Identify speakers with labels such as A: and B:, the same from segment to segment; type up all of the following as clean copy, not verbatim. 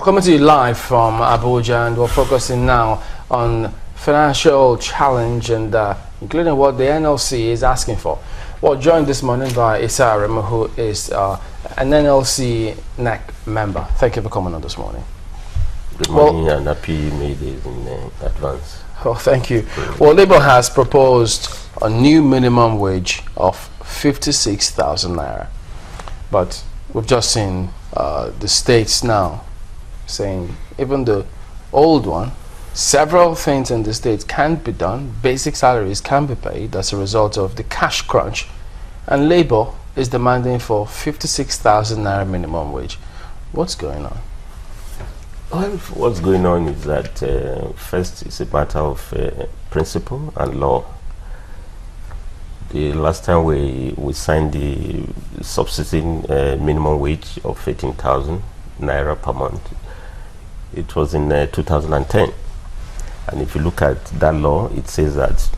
A: coming to you live from Abuja, and we're focusing now on financial challenge and including what the NLC is asking for. Well, joined this morning by Issa Aremu, who is an NLC NEC member. Thank you for coming on this morning.
B: Good morning, and happy May Day in advance.
A: Oh, thank you. Well, Labour has proposed a new minimum wage of 56,000 naira, but we've just seen the states now saying even the old one, several things in the states can be done. Basic salaries can be paid as a result of the cash crunch, and Labour is demanding for 56,000 naira minimum wage. What's going on?
B: Well, what's going on is that first, it's a matter of principle and law. The last time we signed the subsisting minimum wage of 18,000 naira per month, it was in 2010. And if you look at that law, it says that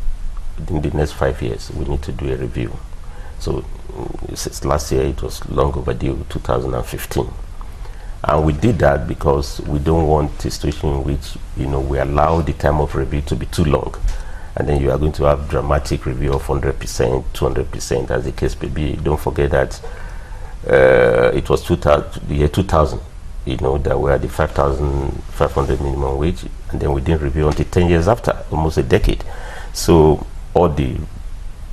B: in the next 5 years, we need to do a review. So since last year, it was long overdue, 2015. And we did that because we don't want a situation in which, we allow the time of review to be too long. And then you are going to have dramatic review of 100%, 200%, as the case may be. Don't forget that it was the year 2000, that we had the 5,500 minimum wage, and then we didn't review until 10 years after, almost a decade. So all the,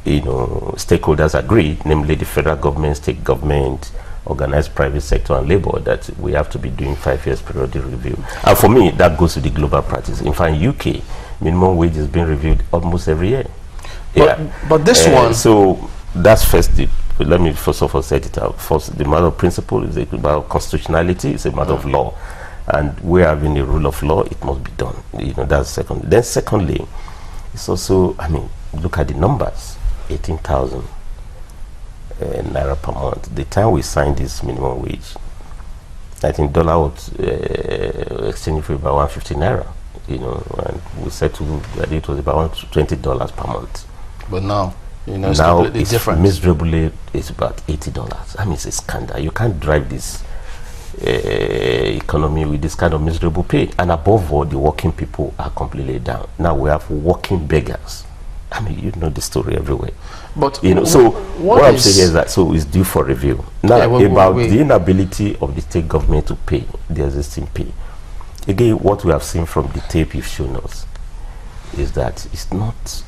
B: stakeholders agreed, namely the federal government, state government, organized private sector and labor, that we have to be doing 5 years periodic review. And for me, that goes to the global practice. In fact, in UK, minimum wage is being reviewed almost every year.
A: But this one...
B: So that's first, let me first of all set it out. First, the matter of principle is about constitutionality, it's a matter of law. And we're having a rule of law, it must be done. That's second. Then secondly, it's also, look at the numbers, 18,000 naira per month. The time we signed this minimum wage, I think dollar was exchanging for about 150 naira, and we settled that it was about $20 per month.
A: But now, it's
B: now
A: completely
B: it's
A: different.
B: Miserably, it's about $80. It's a scandal. You can't drive this economy with this kind of miserable pay. And above all, the working people are completely down. Now we have working beggars. The story everywhere.
A: But
B: so what I'm saying is that it's due for review. Now about the inability of the state government to pay the existing pay. Again, what we have seen from the tape you've shown us is that it's not.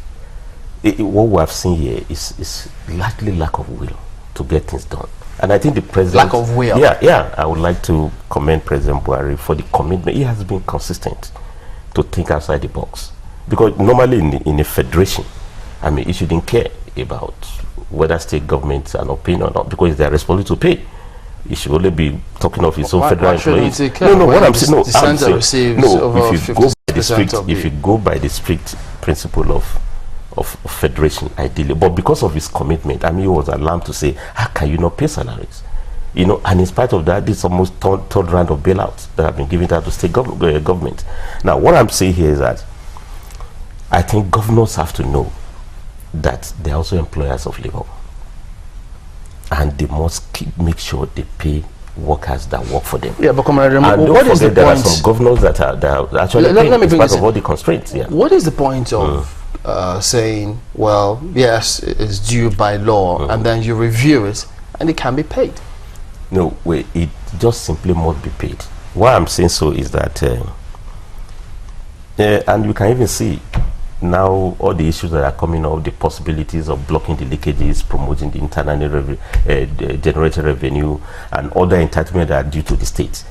B: What we have seen here is largely lack of will to get things done. And I think the president...
A: Lack of will?
B: Yeah. I would like to commend President Buhari for the commitment. He has been consistent to think outside the box. Because normally in a federation, he shouldn't care about whether state governments are not paying or not, because they are responsible to pay. He should only be talking of his own federal employees. No, what I'm saying, if you go by the strict principle of federation, ideally, but because of his commitment, he was alarmed to say, how can you not pay salaries? And in spite of that, this is almost third round of bailouts that have been given out to state government. Now, what I'm saying here is that I think governors have to know that they are also employers of labor, and they must make sure they pay workers that work for them.
A: Yeah, but
B: what is the point? There are some governors that are actually paying in spite of all the constraints. Yeah.
A: What is the point of saying, well, yes, it's due by law, and then you review it and it can be paid?
B: No, wait, it just simply must be paid. Why I'm saying so is that, and you can even see now all the issues that are coming up, the possibilities of blocking the leakages, promoting the internally generated revenue, and other entitlements that are due to the states.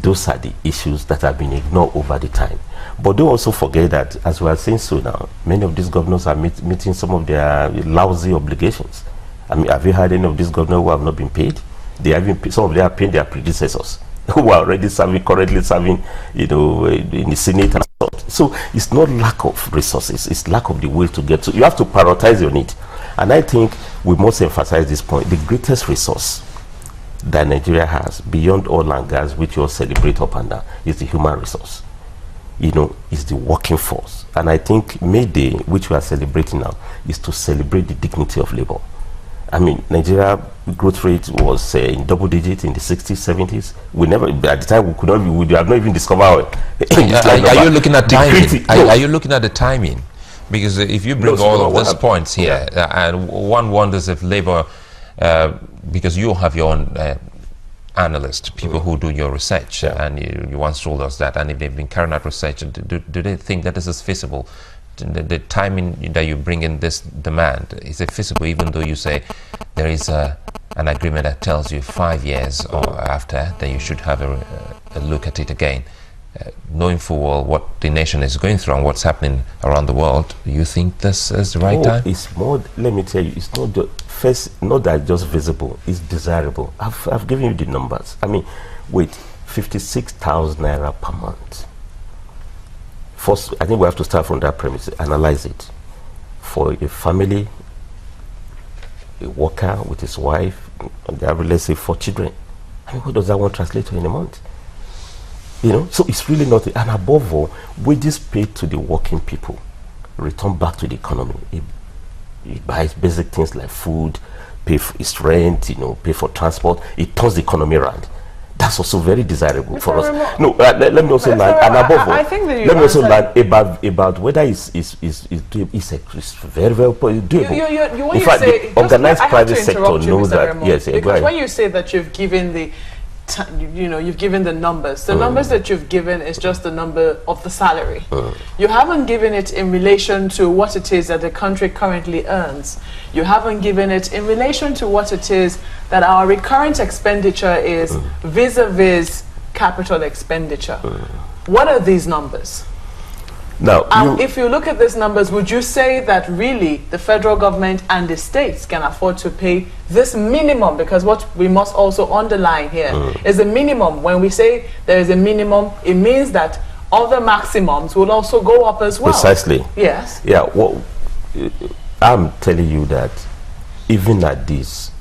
B: Those are the issues that have been ignored over the time. But don't also forget that, as we are saying so now, many of these governors are meeting some of their lousy obligations. Have you heard any of these governors who have not been paid? Some of them are paying their predecessors who are already currently serving, in the Senate and so on. So it's not lack of resources, it's lack of the will to get to. You have to prioritize your need. And I think we must emphasize this point. The greatest resource that Nigeria has, beyond oil and gas, which you all celebrate up and down, is the human resource. Is the working force. And I think May Day, which we are celebrating now, is to celebrate the dignity of labor. I mean, Nigeria growth rate was in double digits in the 60s, 70s. We never, at the time, we could not, we have not even discovered.
C: Are you looking at timing? Are you looking at the timing? Because if you bring all of these points here, and one wonders if Labour, because you have your own analysts, people who do your research, and you once told us that, and if they've been carrying out research, do they think that this is feasible? The timing that you bring in this demand, is it feasible, even though you say there is an agreement that tells you 5 years or after that you should have a look at it again, knowing full well what the nation is going through and what's happening around the world? Do you think this is the right time?
B: It's more, let me tell you, it's not just, first, not that just visible, it's desirable. I've given you the numbers. I mean, wait, 56,000 naira per month. First, I think we have to start from that premise, analyze it. For a family, a worker with his wife, and they have, let's say, 4 children. I mean, what does that one translate to in a month? You know, so it's really not, and above all, wages paid to the working people return back to the economy. It buys basic things like food, pay for its rent, you know, pay for transport. It turns the economy around. That's also very desirable for us. No, let me also learn, and above all, let me also learn about whether it's very, very doable. In fact, the organized private sector knows that. Yes,
D: because when you say that you've given the, you've given the numbers. The numbers that you've given is just the number of the salary. You haven't given it in relation to what it is that the country currently earns. You haven't given it in relation to what it is that our recurrent expenditure is vis-a-vis capital expenditure. What are these numbers? Now, if you look at these numbers, would you say that really the federal government and the states can afford to pay this minimum? Because what we must also underline here is the minimum. When we say there is a minimum, it means that other maximums will also go up as well.
B: Precisely.
D: Yes.
B: Yeah. Well, I'm telling you that even at this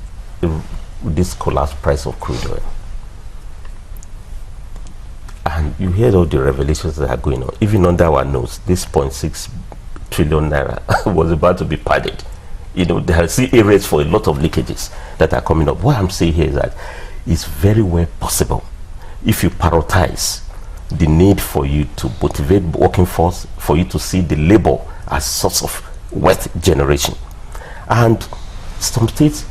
B: collapsed price of crude oil, and you hear all the revelations that are going on, even under our nose, this 0.6 trillion naira was about to be padded. You know, there are areas for a lot of leakages that are coming up. What I'm saying here is that it's very well possible, if you prioritize the need for you to motivate working force, for you to see the labor as source of wealth generation. And some states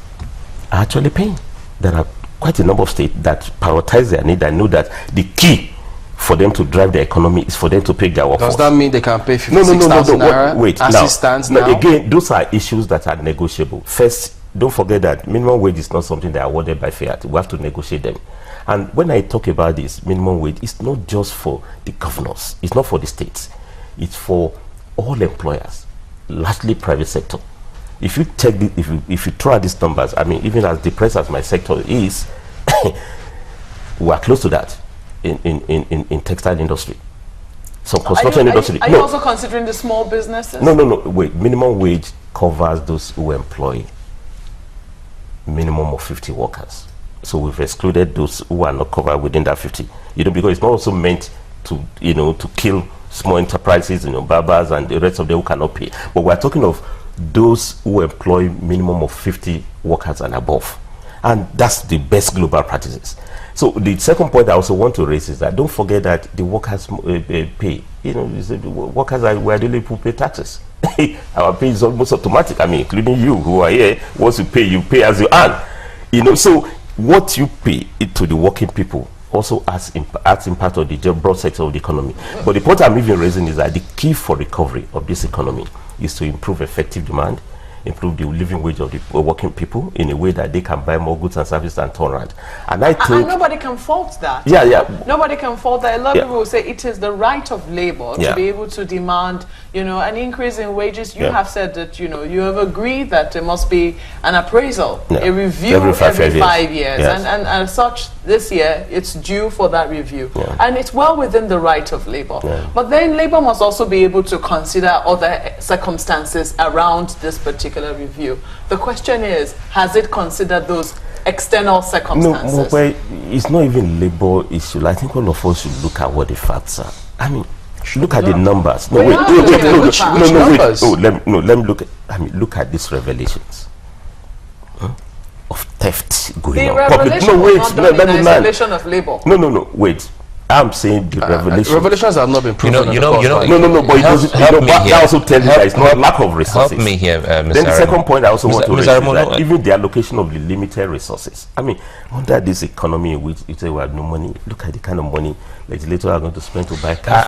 B: are actually paying. There are quite a number of states that prioritize their need and know that the key for them to drive the economy is for them to pay their workforce.
A: Does that mean they can pay 56,000 naira
B: wait,
A: as it stands now?
B: Again, those are issues that are negotiable. First, don't forget that minimum wage is not something that are awarded by fiat. We have to negotiate them. And when I talk about this minimum wage, it's not just for the governors. It's not for the states. It's for all employers, largely private sector. If you check if you throw out these numbers, I mean, even as depressed as my sector is, we are close to that in textile industry. So construction industry.
D: Are you also considering the small businesses?
B: No. Wait, minimum wage covers those who employ minimum of 50 workers. So we've excluded those who are not covered within that 50. You know, because it's not also meant to, to kill small enterprises, barbers and the rest of them who cannot pay. But we're talking of those who employ minimum of 50 workers and above. And that's the best global practices. So the second point I also want to raise is that don't forget that the workers pay. Workers are where the people pay taxes. Our pay is almost automatic. I mean, including you who are here. Once you pay as you earn. So what you pay to the working people also adds impact on the broad sector of the economy. But the point I'm even raising is that the key for recovery of this economy is to improve effective demand, improve the living wage of the working people in a way that they can buy more goods and services and turn around. And I think...
D: And nobody can fault that.
B: Yeah.
D: Nobody can fault that. A lot of people will say it is the right of labor to be able to demand, an increase in wages. You have said that, you have agreed that there must be an appraisal, a review every 5 years.
B: Yes.
D: And as such, this year, it's due for that review. And it's well within the right of labor. But then labor must also be able to consider other circumstances around this particular review. The question is, has it considered those external circumstances?
B: No, it's not even labor issue. I think all of us should look at what the facts are. I mean, look at the numbers. No, wait. Let me look at. Look at these revelations. of theft going
D: The
B: on.
D: revelation was not done in isolation of labor.
B: No, wait. I'm saying the
A: revelations have not been proven.
B: No, but that also tells you that it's not lack of resources.
C: Help me here, Mr.
B: Then the second point I also want to raise is that even the allocation of the limited resources. I mean, under this economy in which you say we have no money, look at the kind of money legislators are going to spend to buy cars.